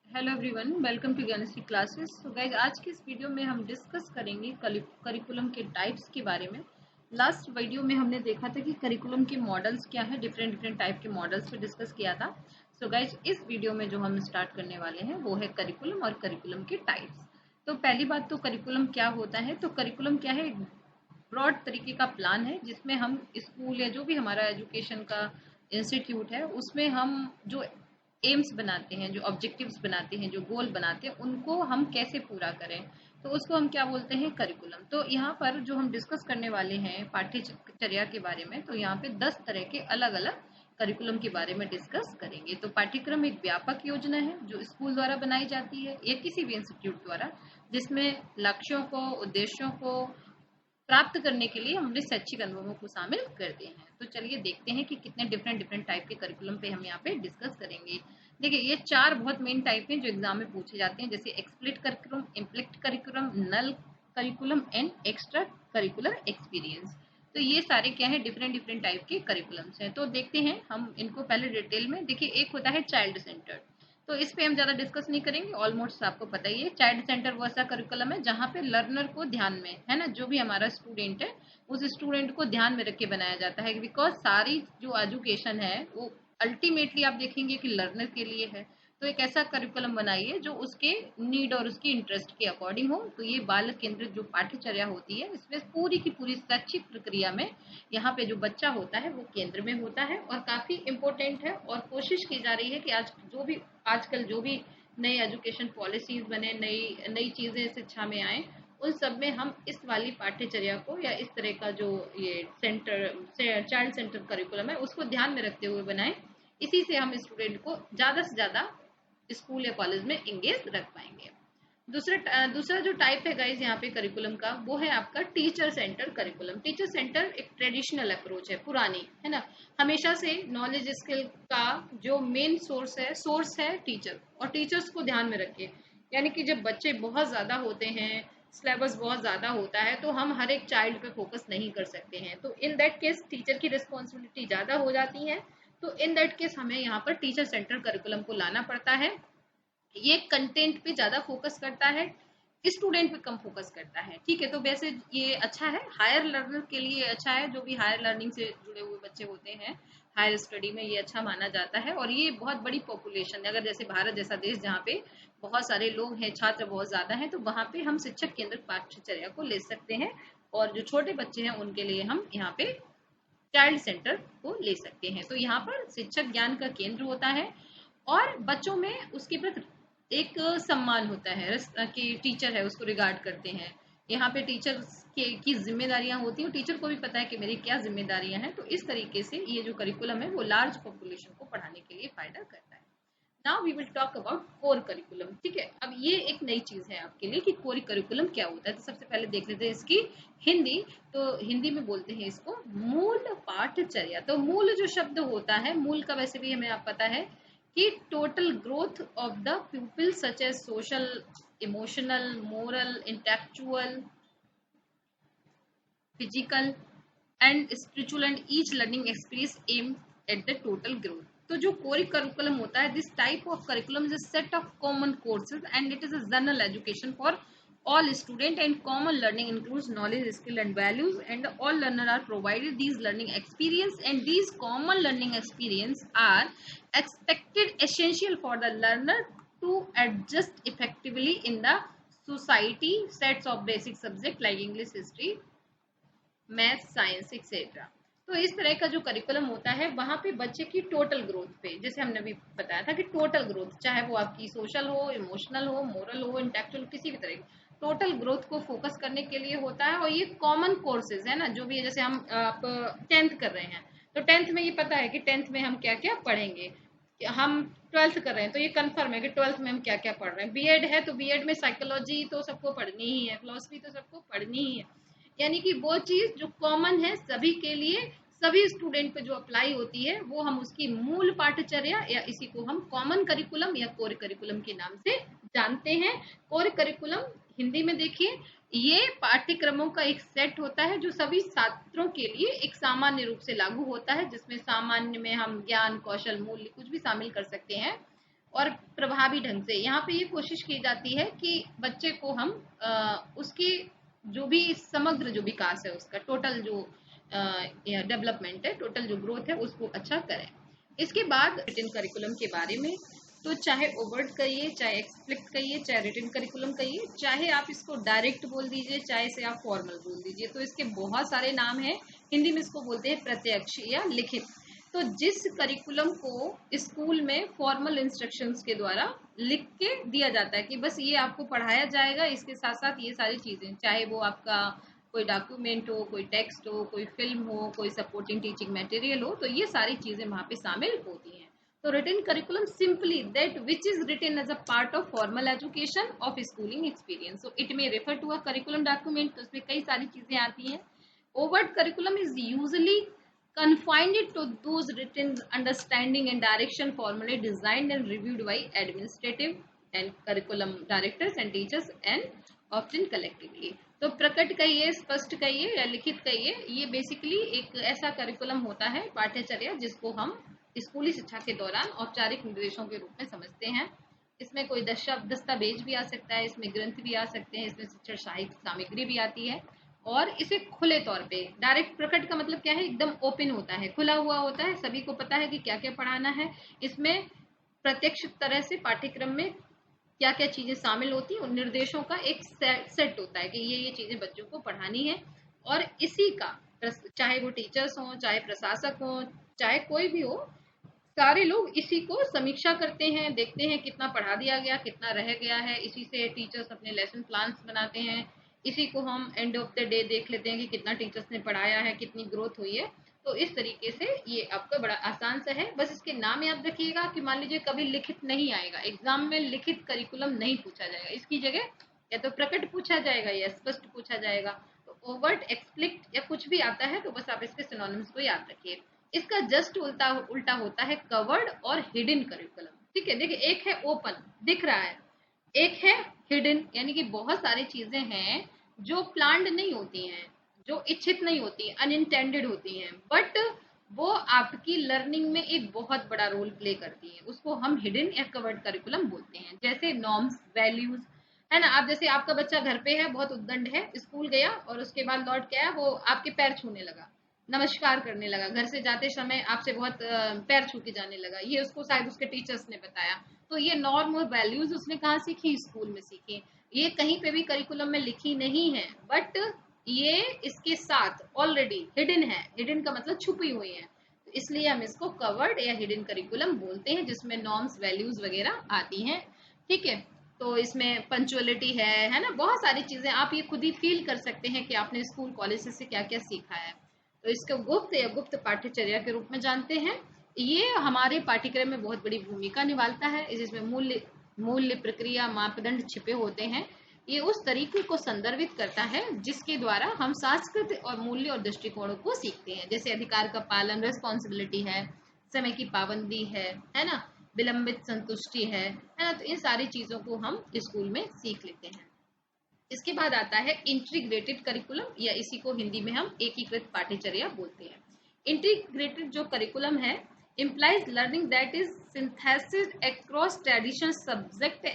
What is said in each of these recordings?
Hello everyone, welcome to Gyanshree classes. So guys, आज की इस वीडियो में हम डिस्कस करेंगे करिकुलम के टाइप्स के बारे में। लास्ट वीडियो में हमने देखा था कि करिकुलम के मॉडल्स क्या है, डिफरेंट डिफरेंट टाइप के मॉडल्स पे डिस्कस किया था। सो गाइज, इस वीडियो में जो हम स्टार्ट करने वाले हैं वो है करिकुलम और करिकुलम के टाइप्स। तो पहली बात तो करिकुलम क्या होता है। तो करिकुलम क्या है, ब्रॉड तरीके का प्लान है जिसमें हम स्कूल या जो भी हमारा एजुकेशन का इंस्टीट्यूट है उसमें हम जो एम्स बनाते हैं, जो ऑब्जेक्टिव्स बनाते हैं, जो गोल बनाते हैं, उनको हम कैसे पूरा करें, तो उसको हम क्या बोलते हैं, करिकुलम। तो यहाँ पर जो हम डिस्कस करने वाले हैं पाठ्यचर्या के बारे में, तो यहाँ पे 10 तरह के अलग अलग करिकुलम के बारे में डिस्कस करेंगे। तो पाठ्यक्रम एक व्यापक योजना है जो स्कूल द्वारा बनाई जाती है या किसी भी इंस्टीट्यूट द्वारा, जिसमें लक्ष्यों को, उद्देश्यों को प्राप्त करने के लिए हमने शैक्षिक अनुभवों को शामिल कर दिए हैं। तो चलिए देखते हैं कि कितने डिफरेंट डिफरेंट टाइप के करिकुलम पे हम यहाँ पे डिस्कस करेंगे। देखिए, ये 4 बहुत मेन टाइप हैं जो एग्जाम में पूछे जाते हैं, जैसे explicit curriculum, implicit curriculum, null curriculum and extra curricular experience. तो ये सारे क्या है, डिफरेंट डिफरेंट टाइप के करिकुलम्स हैं। तो देखते हैं हम इनको पहले डिटेल में। देखिए, एक होता है चाइल्ड सेंटर्ड, तो इस पे हम ज़्यादा डिस्कस नहीं करेंगे, ऑलमोस्ट आपको पता ही है। चाइल्ड सेंटर वो ऐसा करिकुलम है जहाँ पे लर्नर को ध्यान में, है ना, जो भी हमारा स्टूडेंट है उस स्टूडेंट को ध्यान में रख के बनाया जाता है, बिकॉज सारी जो एजुकेशन है वो अल्टीमेटली आप देखेंगे कि लर्नर के लिए है। तो एक ऐसा करिकुलम बनाइए जो उसके नीड और उसकी इंटरेस्ट के अकॉर्डिंग हो। तो ये बाल केंद्रित जो पाठ्यचर्या होती है, इसमें पूरी की पूरी शैक्षिक प्रक्रिया में यहाँ पे जो बच्चा होता है वो केंद्र में होता है और काफी इम्पोर्टेंट है। और कोशिश की जा रही है कि आजकल जो भी नई एजुकेशन पॉलिसीज बने, नई नई चीजें शिक्षा में आए, उन सब में हम इस वाली पाठ्यचर्या को या इस तरह का जो ये चाइल्ड सेंटर करिकुलम है उसको ध्यान में रखते हुए बनाएं। इसी से हम स्टूडेंट को ज्यादा से ज्यादा स्कूल या कॉलेज में इंगेज रख पाएंगे। दूसरा जो टाइप है गाइज यहाँ पे करिकुलम का, वो है आपका teacher centre curriculum. Teacher centre एक ट्रेडिशनल अप्रोच है, पुरानी, है ना। हमेशा से नॉलेज स्किल का जो मेन सोर्स है टीचर, और टीचर्स को ध्यान में रखे। यानी कि जब बच्चे बहुत ज्यादा होते हैं, सिलेबस बहुत ज्यादा होता है, तो हम हर एक चाइल्ड पे फोकस नहीं कर सकते हैं, तो इन दैट केस टीचर की रिस्पॉन्सिबिलिटी ज्यादा हो जाती है। तो इन दैट केस हमें यहाँ पर टीचर सेंटर करिकुलम को लाना पड़ता है। ये कंटेंट पे ज्यादा फोकस करता है, स्टूडेंट पे कम फोकस करता है, ठीक है। तो वैसे ये अच्छा है, हायर लर्नर के लिए अच्छा है, जो भी हायर लर्निंग से जुड़े हुए बच्चे होते हैं, हायर स्टडी में ये अच्छा माना जाता है। और ये बहुत बड़ी पॉपुलेशन है, अगर जैसे भारत जैसा देश जहाँ पे बहुत सारे लोग हैं, छात्र बहुत ज्यादा हैं, तो वहाँ पे हम शिक्षक केंद्र पाठ्यचर्या को ले सकते हैं। और जो छोटे बच्चे हैं उनके लिए हम यहाँ पे चाइल्ड सेंटर को ले सकते हैं। तो यहाँ पर शिक्षक ज्ञान का केंद्र होता है और बच्चों में उसके प्रति एक सम्मान होता है कि टीचर है उसको रिगार्ड करते हैं। यहाँ पे टीचर की जिम्मेदारियां होती हैं, टीचर को भी पता है कि मेरी क्या जिम्मेदारियां हैं। तो इस तरीके से ये जो करिकुलम है वो लार्ज पॉपुलेशन को पढ़ाने के लिए फायदा करता है। Now we will talk about core curriculum, ठीक है। अब ये एक नई चीज है आपके लिए कि कोर करिकुलम क्या होता है। तो सबसे पहले देख लेते हैं इसकी हिंदी। तो हिंदी में बोलते हैं इसको मूल पाठ्यचर्या। तो मूल जो शब्द होता है, मूल का वैसे भी हमें आप पता है कि total growth of the people such as social, emotional, moral, intellectual, physical and spiritual and each learning experience aim at the total growth. तो जो कोर करिकुलम होता है, this type of curriculum is a set of common courses and it is a general education for all student, and common learning includes knowledge, skill and values, and all learner are provided these learning experience, and these common learning experience are expected essential for the learner to adjust effectively in the society. Sets of basic subject like English, history, math, science etcetera. तो इस तरह का जो curriculum होता है वहां पे बच्चे की टोटल ग्रोथ पे, जैसे हमने भी बताया था कि टोटल ग्रोथ, चाहे वो आपकी सोशल हो, इमोशनल हो, मोरल हो, इंटेलेक्चुअल, किसी भी तरह की टोटल ग्रोथ को फोकस करने के लिए होता है। और ये कॉमन कोर्सेज है ना, जो भी है, जैसे हम आप 10th कर रहे हैं, तो 10th में ये पता है कि 10th में हम क्या क्या पढ़ेंगे। हम 12th कर रहे हैं तो ये कंफर्म है कि 12th में हम क्या क्या पढ़ रहे हैं। बीएड है तो बीएड में साइकोलॉजी तो सबको पढ़नी ही है, फिलोसफी तो सबको पढ़नी ही है। यानी कि वो चीज जो कॉमन है सभी के लिए, सभी स्टूडेंट पे जो अप्लाई होती है, वो हम उसकी मूल पाठ्यचर्या या इसी को हम कॉमन करिकुलम या कोर करिकुलम के नाम से जानते हैं। कोर करिकुलम हिंदी में देखिए, ये पाठ्यक्रमों का एक सेट होता है जो सभी छात्रों के लिए एक सामान्य रूप से लागू होता है, जिसमें सामान्य में हम ज्ञान, कौशल, मूल्य कुछ भी शामिल कर सकते हैं। और प्रभावी ढंग से। यहाँ पे ये कोशिश की जाती है कि बच्चे को हम उसकी जो भी समग्र जो विकास है, उसका टोटल जो डेवलपमेंट है, टोटल जो ग्रोथ है, उसको अच्छा करें। इसके बाद रिटन करिकुलम के बारे में, तो चाहे ओवर्ट कहिए, चाहे एक्सप्लिक्ट कहिए, चाहे रिटन करिकुलम कहिए, चाहे आप इसको डायरेक्ट बोल दीजिए, चाहे इसे आप फॉर्मल बोल दीजिए, तो इसके बहुत सारे नाम हैं। हिंदी में इसको बोलते हैं प्रत्यक्ष या लिखित। तो जिस करिकुलम को स्कूल में फॉर्मल इंस्ट्रक्शंस के द्वारा लिख के दिया जाता है कि बस ये आपको पढ़ाया जाएगा, इसके साथ साथ ये सारी चीजें, चाहे वो आपका कोई डॉक्यूमेंट हो, कोई टेक्स्ट हो, कोई फिल्म हो, कोई सपोर्टिंग टीचिंग मटेरियल हो, तो ये सारी चीजें वहां पे शामिल होती हैं। तो written curriculum simply that which is written as a part of formal education of schooling experience. So it may refer to a curriculum document, तो उसमें कई सारी चीजें आती हैं। Overt curriculum is usually confined to those written understanding and direction formally designed and reviewed by administrative and curriculum directors and teachers and often collectively. तो प्रकट कहिए, स्पष्ट कहिए या लिखित कहिए, ये बेसिकली एक ऐसा करिकुलम होता है, पाठ्यचर्या, जिसको हम स्कूली शिक्षा के दौरान औपचारिक निर्देशों के रूप में समझते हैं। इसमें कोई दस्तावेज भी आ सकता है, इसमें ग्रंथ भी आ सकते हैं, इसमें शिक्षण साहित्य सामग्री भी आती है। और इसे खुले तौर पे, डायरेक्ट प्रकट का मतलब क्या है, एकदम ओपन होता है, खुला हुआ होता है, सभी को पता है कि क्या क्या पढ़ाना है। इसमें प्रत्यक्ष तरह से पाठ्यक्रम में क्या क्या चीजें शामिल होती हैं, उन निर्देशों का एक सेट होता है कि ये चीजें बच्चों को पढ़ानी है। और इसी का, चाहे वो टीचर्स हों, चाहे प्रशासक हों, चाहे कोई भी हो, सारे लोग इसी को समीक्षा करते हैं, देखते हैं कितना पढ़ा दिया गया, कितना रह गया है। इसी से टीचर्स अपने लेसन प्लान्स बनाते हैं। इसी को हम एंड ऑफ द डे देख लेते हैं कि कितना टीचर्स ने पढ़ाया है, कितनी ग्रोथ हुई है। तो इस तरीके से ये आपका बड़ा आसान सा है। बस इसके नाम याद रखिएगा कि मान लीजिए कभी लिखित नहीं आएगा एग्जाम में, लिखित करिकुलम नहीं पूछा जाएगा, इसकी जगह या तो प्रकट पूछा जाएगा या स्पष्ट पूछा जाएगा। तो ओवर्ट, एक्सप्लिक्ट या कुछ भी आता है तो बस आप इसके सिनोनिम्स को याद रखिए। इसका जस्ट उल्टा उल्टा होता है कवर्ड और हिडन करिकुलम। ठीक है, देखिए, एक है ओपन, दिख रहा है, एक है हिडन, यानी कि बहुत सारी चीजें हैं जो प्लान्ड नहीं होती हैं, जो इच्छित नहीं होती, अनइंटेंडेड होती हैं, बट वो आपकी लर्निंग में एक बहुत बड़ा रोल प्ले करती है। उसको हम हिडन या कवर्ड करिकुलम बोलते हैं। जैसे नॉर्म्स, वैल्यूज, है ना। आप जैसे आपका बच्चा घर पे है, बहुत उद्दंड है, स्कूल गया और उसके बाद लौट के आया, वो आपके पैर छूने लगा, नमस्कार करने लगा, घर से जाते समय आपसे बहुत पैर छू के जाने लगा, ये उसको शायद उसके टीचर्स ने बताया। तो ये नॉर्म और वैल्यूज उसने कहाँ सीखी, स्कूल में सीखी। ये कहीं पे भी करिकुलम में लिखी नहीं है, बट ये इसके साथ ऑलरेडी हिडन है। हिडन का मतलब छुपी हुई है, तो इसलिए हम इसको कवर्ड या हिडन करिकुलम बोलते हैं, जिसमें नॉर्म्स, वैल्यूज वगैरह आती हैं। ठीक है, तो इसमें पंचुअलिटी है ना, बहुत सारी चीजें आप ये खुद ही फील कर सकते हैं कि आपने स्कूल कॉलेज से क्या क्या सीखा है। तो इसको गुप्त या गुप्त पाठ्यचर्या के रूप में जानते हैं। ये हमारे पाठ्यक्रम में बहुत बड़ी भूमिका निभाता है, जिसमें मूल्य मूल्य प्रक्रिया, मापदंड छिपे होते हैं। ये उस तरीके को संदर्भित करता है जिसके द्वारा हम सांस्कृतिक और मूल्य और दृष्टिकोणों को सीखते हैं। जैसे अधिकार का पालन, रिस्पॉन्सिबिलिटी है, समय की पाबंदी है ना, विलंबित संतुष्टि है ना। तो इन सारी चीजों को हम स्कूल में सीख लेते हैं। इसके बाद आता है इंटीग्रेटेड करिकुलम, या इसी को हिंदी में हम एकीकृत पाठ्यचर्या बोलते हैं। इंटीग्रेटेड जो करिकुलम है implies learning that is synthesized across traditional subject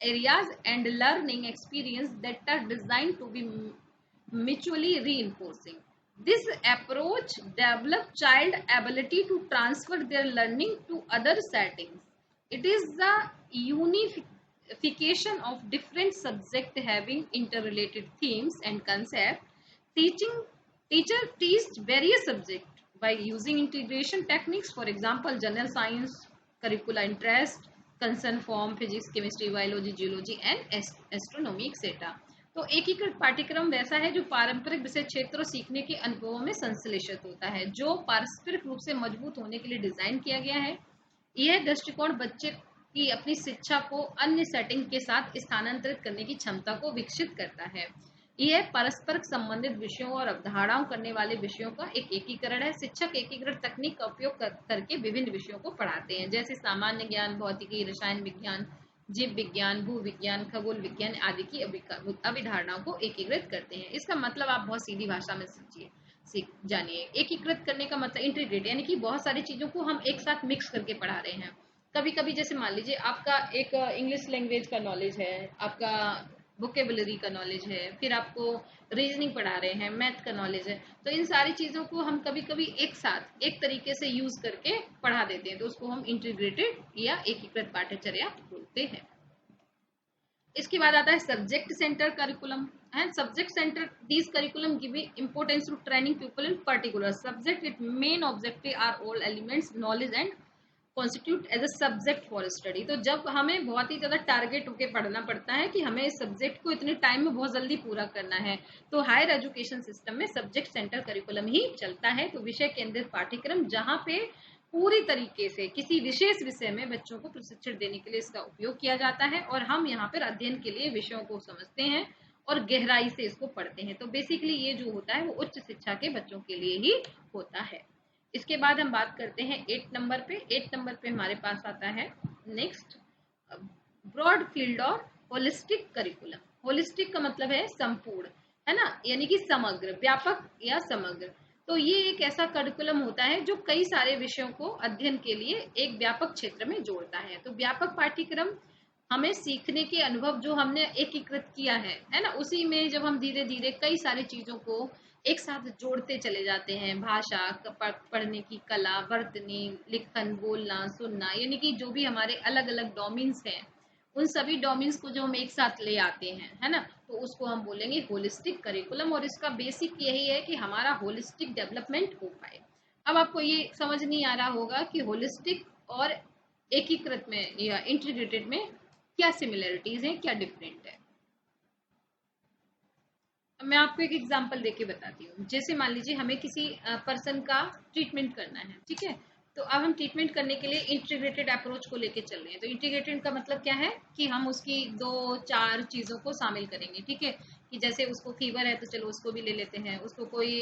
areas and learning experience that are designed to be mutually reinforcing. This approach develops child ability to transfer their learning to other settings. It is the unification of different subjects having interrelated themes and concepts. Teacher teach various subjects by using integration techniques, for example, general science, curricula interest, concern form, physics, chemistry, biology, geology and astronomy etc. तो एकीकृत पाठ्यक्रम वैसा है जो पारंपरिक विषय क्षेत्रों सीखने के अनुभवों में संश्लेषित होता है, जो पारस्परिक रूप से मजबूत होने के लिए डिजाइन किया गया है। यह दृष्टिकोण बच्चे की अपनी शिक्षा को अन्य सेटिंग के साथ स्थानांतरित करने की क्षमता को विकसित करता है। यह परस्पर संबंधित विषयों और अवधारणाओं करने वाले विषयों का एक एकीकरण है। शिक्षक एकीकृत तकनीक का उपयोग करके विभिन्न विषयों को पढ़ाते हैं, जैसे सामान्य ज्ञान, भौतिकी, रसायन विज्ञान, जीव विज्ञान, भू विज्ञान, खगोल विज्ञान आदि की अभिधारणाओं को एकीकृत करते हैं। इसका मतलब आप बहुत सीधी भाषा में जानिए। एकीकृत करने का मतलब इंटीग्रेट, यानी कि बहुत सारी चीजों को हम एक साथ मिक्स करके पढ़ा रहे हैं। कभी कभी जैसे मान लीजिए आपका एक इंग्लिश लैंग्वेज का नॉलेज है, आपका वोकेबुलरी का नॉलेज है, फिर आपको रीजनिंग पढ़ा रहे हैं, मैथ का नॉलेज है, तो इन सारी चीज़ों को हम कभी कभी एक साथ एक तरीके से यूज करके पढ़ा देते हैं, तो उसको हम इंटीग्रेटेड या एकीकृत पाठ्यचर्या बोलते हैं। इसके बाद आता है सब्जेक्ट सेंटर करिकुलम। है subject centre this curriculum giving importance to training people in particular subject, it main objective are all elements knowledge and constitute as a subject for study. तो जब हमें बहुत ही ज्यादा टारगेट होके पढ़ना पड़ता है कि हमें इस सब्जेक्ट को इतने टाइम में बहुत जल्दी पूरा करना है, तो हायर एजुकेशन सिस्टम में सब्जेक्ट सेंटर करिकुलम ही चलता है। तो विषय केंद्रित पाठ्यक्रम जहाँ पे पूरी तरीके से किसी विशेष विषय में बच्चों को प्रशिक्षण देने के लिए इसका उपयोग किया जाता है, और हम यहाँ पर अध्ययन के लिए विषयों को समझते हैं और गहराई से इसको पढ़ते हैं। तो बेसिकली ये जो होता है वो उच्च शिक्षा के बच्चों के लिए ही होता है। इसके बाद हम बात करते हैं 8 नंबर पे। 8 नंबर पे हमारे पास आता है नेक्स्ट ब्रॉड फील्ड और होलिस्टिक करिकुलम। होलिस्टिक का मतलब है संपूर्ण, है ना, यानी कि समग्र, व्यापक या समग्र। तो ये एक ऐसा करिकुलम होता है जो कई सारे विषयों को अध्ययन के लिए एक व्यापक क्षेत्र में जोड़ता है। तो व्यापक पाठ्यक्रम हमें सीखने के अनुभव जो हमने एकीकृत किया है ना, उसी में जब हम धीरे धीरे कई सारी चीजों को एक साथ जोड़ते चले जाते हैं, भाषा, पढ़ने की कला, वर्तनी, लिखन, बोलना, सुनना, यानी कि जो भी हमारे अलग अलग डोमेन्स हैं, उन सभी डोमेन्स को जो हम एक साथ ले आते हैं, है ना, तो उसको हम बोलेंगे होलिस्टिक करिकुलम। और इसका बेसिक यही है कि हमारा होलिस्टिक डेवलपमेंट हो पाए। अब आपको ये समझ नहीं आ रहा होगा कि होलिस्टिक और एकीकृत में या इंटीग्रेटेड में क्या सिमिलरिटीज हैं, क्या डिफरेंट है। मैं आपको एक एग्जांपल देके बताती हूँ। जैसे मान लीजिए हमें किसी पर्सन का ट्रीटमेंट करना है, ठीक है, तो अब हम ट्रीटमेंट करने के लिए इंटीग्रेटेड अप्रोच को लेके चल रहे हैं। तो इंटीग्रेटेड का मतलब क्या है कि हम उसकी 2-4 चीज़ों को शामिल करेंगे, ठीक है, कि जैसे उसको फीवर है तो चलो उसको भी ले लेते हैं, उसको कोई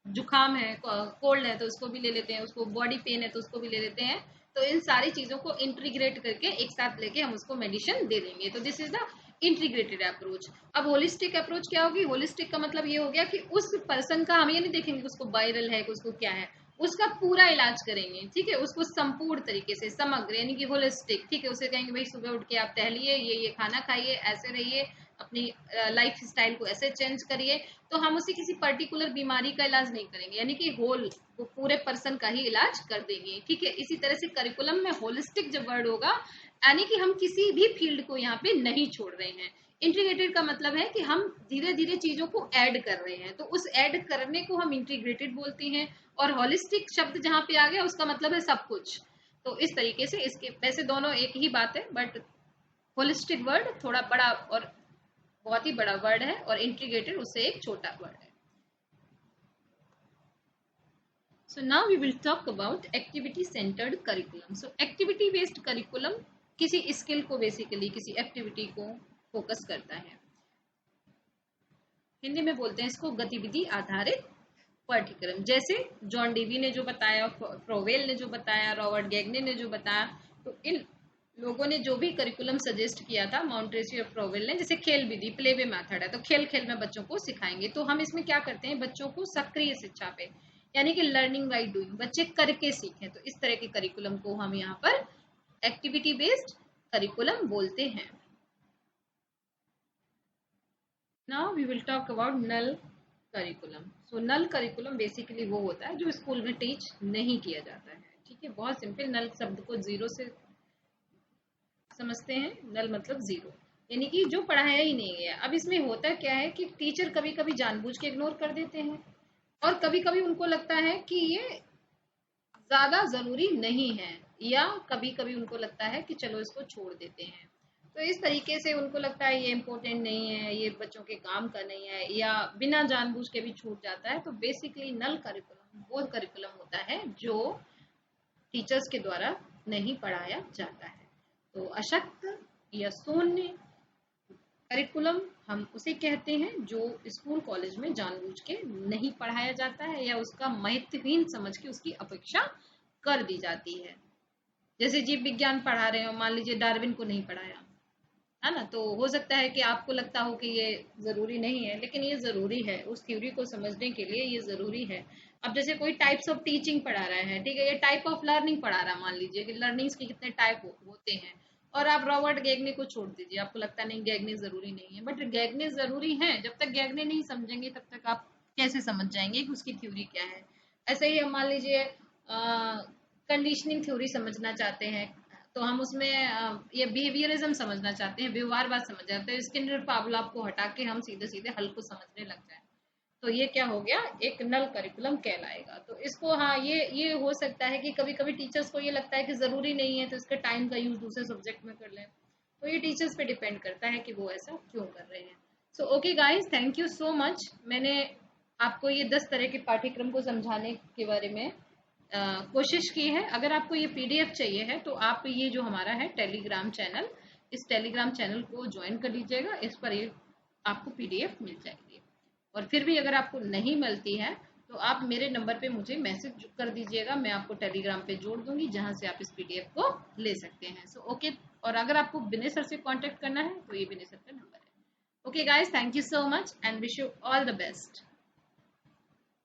जुकाम है, कोल्ड है तो उसको भी ले लेते हैं, उसको बॉडी पेन है तो उसको भी ले लेते हैं। तो इन सारी चीज़ों को इंटीग्रेट करके एक साथ लेके हम उसको मेडिसिन दे देंगे। तो this is the integrated approach. अब होलिस्टिक अप्रोच क्या होगी? होलिस्टिक का मतलब ये हो गया कि उस पर्सन का हम ये नहीं देखेंगे कि उसको वायरल है कि उसको क्या है, उसका पूरा इलाज करेंगे, ठीक है, उसको संपूर्ण तरीके से, समग्र यानी कि होलिस्टिक, ठीक है। उसे कहेंगे भाई सुबह उठ के आप टहलिए, ये खाना खाइए, ऐसे रहिए, अपनी लाइफ स्टाइल को ऐसे चेंज करिए। तो हम उसे किसी पर्टिकुलर बीमारी का इलाज नहीं करेंगे, यानी कि होल, वो पूरे पर्सन का ही इलाज कर देंगे, ठीक है। इसी तरह से करिकुलम में होलिस्टिक जब वर्ड होगा, यानी कि हम किसी भी फील्ड को यहाँ पे नहीं छोड़ रहे हैं। इंटीग्रेटेड का मतलब है कि हम धीरे धीरे चीजों को ऐड कर रहे हैं, तो उस ऐड करने को हम इंटीग्रेटेड बोलते हैं। और होलिस्टिक शब्द जहाँ पे आ गया उसका मतलब है सब कुछ। तो इस तरीके से इसके, वैसे दोनों एक ही बात है, बट होलिस्टिक वर्ड थोड़ा बड़ा और बहुत ही बड़ा वर्ड है, और इंटीग्रेटेड उससे एक छोटा वर्ड है। So now we will talk about activity centered curriculum. So activity based curriculum किसी स्किल को, बेसिकली किसी एक्टिविटी को फोकस करता है। हिंदी में बोलते हैं इसको गतिविधि आधारित पाठ्यक्रम। जैसे जॉन डेवी ने जो बताया, फ्रोवेल ने जो बताया, रॉबर्ट गैगने ने जो बताया, तो इन लोगों ने जो भी करिकुलम सजेस्ट किया था, माउंटेसी और फ्रोवेल ने, जैसे खेल विधि, प्ले वे मेथड है, तो खेल खेल में बच्चों को सिखाएंगे। तो हम इसमें क्या करते हैं, बच्चों को सक्रिय शिक्षा पे, यानी कि लर्निंग बाय डूइंग, बच्चे करके सीखें। तो इस तरह के करिकुलम को हम यहाँ पर एक्टिविटी बेस्ड करिकुलम बोलते हैं। Now we will talk about null curriculum. So null curriculum basically वो होता है जो स्कूल में टीच नहीं किया जाता है, ठीक है। बहुत सिंपल, नल शब्द को जीरो से समझते हैं। नल मतलब जीरो, यानी कि जो पढ़ाया ही नहीं गया। अब इसमें होता क्या है कि टीचर कभी कभी जानबूझ के इग्नोर कर देते हैं, और कभी कभी उनको लगता है कि ये ज्यादा जरूरी नहीं है, या कभी कभी उनको लगता है कि चलो इसको छोड़ देते हैं। तो इस तरीके से उनको लगता है ये इम्पोर्टेंट नहीं है, ये बच्चों के काम का नहीं है, या बिना जानबूझ के भी छूट जाता है। तो बेसिकली नल करिकुलम वो करिकुलम होता है जो टीचर्स के द्वारा नहीं पढ़ाया जाता है। तो अशक्त या शून्य करिकुलम हम उसे कहते हैं जो स्कूल कॉलेज में जानबूझ के नहीं पढ़ाया जाता है, या उसका महत्वहीन समझ के उसकी अपेक्षा कर दी जाती है। जैसे जीव विज्ञान पढ़ा रहे हो, मान लीजिए डार्विन को नहीं पढ़ाया, है ना, तो हो सकता है कि आपको लगता हो कि ये जरूरी नहीं है, लेकिन ये जरूरी है, उस थ्योरी को समझने के लिए ये जरूरी है। अब जैसे कोई टाइप्स ऑफ टीचिंग पढ़ा रहा है, ठीक है, या टाइप ऑफ लर्निंग पढ़ा रहा है, मान लीजिए कि लर्निंग्स के कितने टाइप होते हैं, और आप रॉबर्ट गैगने को छोड़ दीजिए, आपको लगता नहीं गैगने जरूरी नहीं है, बट गैगने जरूरी है। जब तक गैगने नहीं समझेंगे तब तक आप कैसे समझ जाएंगे कि उसकी थ्योरी क्या है। ऐसे ही हम मान लीजिए कंडीशनिंग थ्योरी समझना चाहते हैं, तो हम उसमें ये बिहेवियरिज्म समझना चाहते हैं, व्यवहारवाद समझ जाते हैं, स्किनर पावलोव को हटा के हम सीधे सीधे हल को समझने लग जाए, तो ये क्या हो गया, एक नल करिकुलम कहलाएगा। तो इसको, हाँ, ये हो सकता है कि कभी कभी टीचर्स को ये लगता है कि जरूरी नहीं है, तो इसके टाइम का यूज दूसरे सब्जेक्ट में कर लें, तो ये टीचर्स पे डिपेंड करता है कि वो ऐसा क्यों कर रहे हैं। So okay guys, thank you so much. मैंने आपको ये 10 तरह के पाठ्यक्रम को समझाने के बारे में कोशिश की है। अगर आपको ये पीडीएफ चाहिए है तो आप ये जो हमारा है टेलीग्राम चैनल, इस टेलीग्राम चैनल को ज्वाइन कर लीजिएगा, इस पर ये आपको पीडीएफ मिल जाएगी। और फिर भी अगर आपको नहीं मिलती है तो आप मेरे नंबर पे मुझे मैसेज कर दीजिएगा, मैं आपको टेलीग्राम पे जोड़ दूंगी, जहां से आप इस पीडीएफ को ले सकते हैं। सो ओके, और अगर आपको विनय सर से कांटेक्ट करना है तो ये विनय सर का नंबर है। Okay guys, thank you so much and wish you all the best.